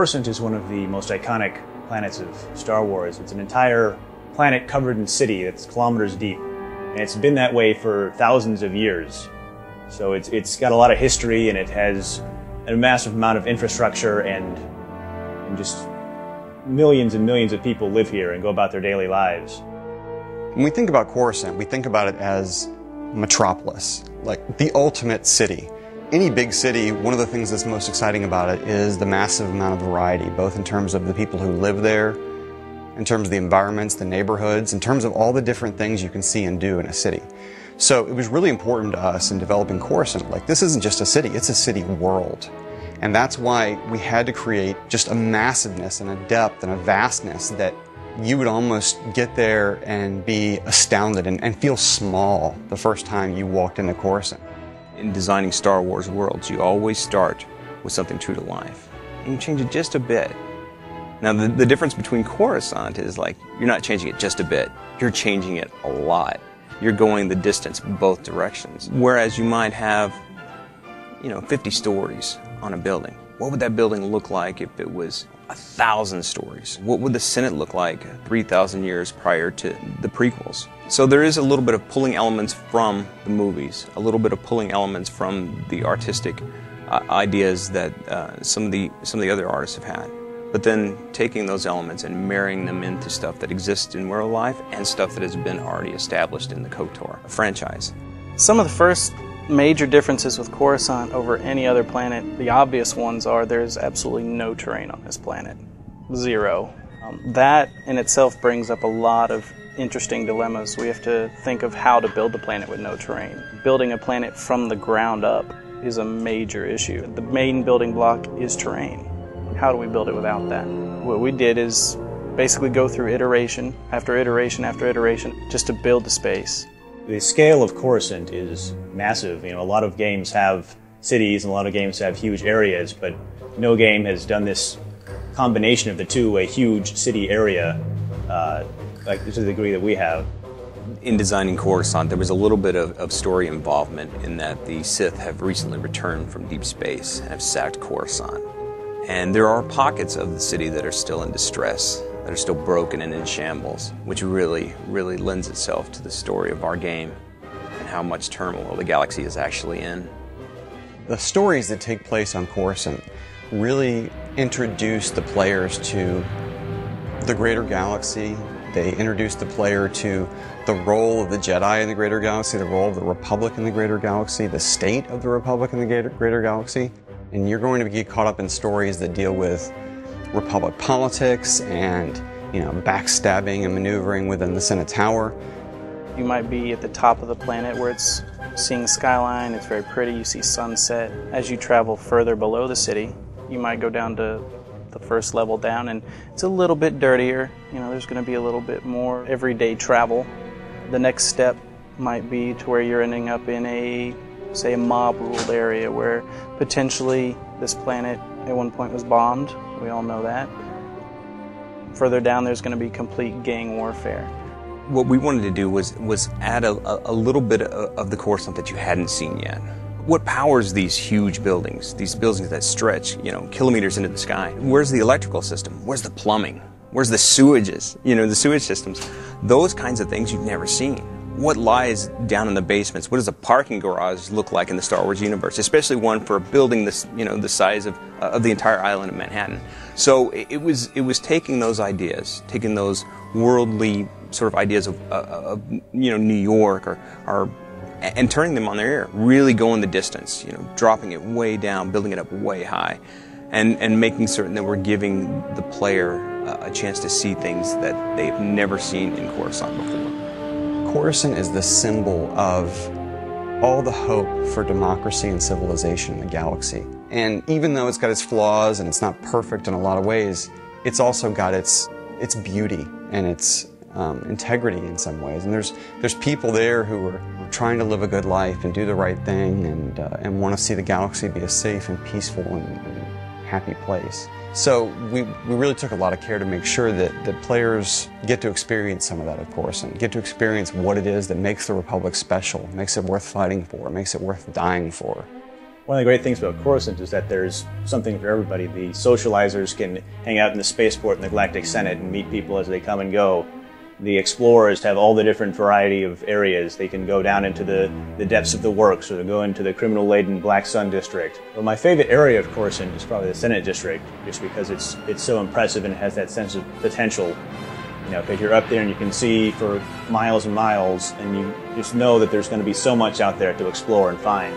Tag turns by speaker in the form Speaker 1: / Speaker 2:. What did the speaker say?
Speaker 1: Coruscant is one of the most iconic planets of Star Wars. It's an entire planet covered in city that's kilometers deep, and it's been that way for thousands of years. So it's got a lot of history, and it has a massive amount of infrastructure, and just millions and millions of people live here and go about their daily lives.
Speaker 2: When we think about Coruscant, we think about it as metropolis, like the ultimate city. Any big city, one of the things that's most exciting about it is the massive amount of variety, both in terms of the people who live there, in terms of the environments, the neighborhoods, in terms of all the different things you can see and do in a city. So it was really important to us in developing Coruscant. Like, this isn't just a city, it's a city world. And that's why we had to create just a massiveness and a depth and a vastness that you would almost get there and be astounded and feel small the first time you walked into Coruscant.
Speaker 3: In designing Star Wars worlds, you always start with something true to life, and you change it just a bit. Now, the difference between Coruscant is, like, you're not changing it just a bit, you're changing it a lot. You're going the distance both directions. Whereas you might have, 50 stories on a building. What would that building look like if it was 1,000 stories? What would the Senate look like 3,000 years prior to the prequels? So there is a little bit of pulling elements from the movies, a little bit of pulling elements from the artistic ideas that some of the other artists have had. But then taking those elements and marrying them into stuff that exists in real life and stuff that has been already established in the KOTOR franchise.
Speaker 4: Some of the first major differences with Coruscant over any other planet, the obvious ones are there's absolutely no terrain on this planet. Zero. That in itself brings up a lot of interesting dilemmas. We have to think of how to build a planet with no terrain. Building a planet from the ground up is a major issue. The main building block is terrain. How do we build it without that? What we did is basically go through iteration after iteration after iteration just to build the space.
Speaker 1: The scale of Coruscant is massive. A lot of games have cities and a lot of games have huge areas, but no game has done this combination of the two, a huge city area, like to the degree that we have.
Speaker 3: In designing Coruscant, there was a little bit of story involvement in that the Sith have recently returned from deep space and have sacked Coruscant. And there are pockets of the city that are still in distress, that are still broken and in shambles, which really, really lends itself to the story of our game and how much turmoil the galaxy is actually in.
Speaker 2: The stories that take place on Coruscant really introduce the players to the greater galaxy. They introduce the player to the role of the Jedi in the greater galaxy, the role of the Republic in the greater galaxy, the state of the Republic in the greater galaxy. And you're going to get caught up in stories that deal with Republic politics and, backstabbing and maneuvering within the Senate Tower.
Speaker 4: You might be at the top of the planet where it's seeing skyline, it's very pretty, you see sunset. As you travel further below the city, you might go down to the first level down and it's a little bit dirtier. There's going to be a little bit more everyday travel. The next step might be to where you're ending up in a mob-ruled area where potentially this planet at one point was bombed. We all know that. Further down, there's going to be complete gang warfare.
Speaker 3: What we wanted to do was add a little bit of the Coruscant that you hadn't seen yet. What powers these huge buildings, these buildings that stretch, kilometers into the sky? Where's the electrical system? Where's the plumbing? Where's the sewages? The sewage systems. Those kinds of things you've never seen. What lies down in the basements? What does a parking garage look like in the Star Wars universe? Especially one for a building this, the size of the entire island of Manhattan. So it was taking those ideas, taking those worldly sort of ideas of New York and turning them on their ear, really going the distance, dropping it way down, building it up way high, and making certain that we're giving the player a chance to see things that they've never seen in Coruscant before.
Speaker 2: Coruscant is the symbol of all the hope for democracy and civilization in the galaxy. And even though it's got its flaws and it's not perfect in a lot of ways, it's also got its beauty and its integrity in some ways. And there's people there who are trying to live a good life and do the right thing and want to see the galaxy be a safe and peaceful and happy place. So we really took a lot of care to make sure that players get to experience some of that at Coruscant, get to experience what it is that makes the Republic special, makes it worth fighting for, makes it worth dying for.
Speaker 1: One of the great things about Coruscant is that there's something for everybody. The socializers can hang out in the spaceport in the Galactic Senate and meet people as they come and go. The explorers have all the different variety of areas. They can go down into the depths of the works, or go into the criminal-laden Black Sun district. Well, my favorite area of Coruscant is probably the Senate district, just because it's so impressive and it has that sense of potential. You know, because you're up there and you can see for miles and miles, and you just know that there's going to be so much out there to explore and find.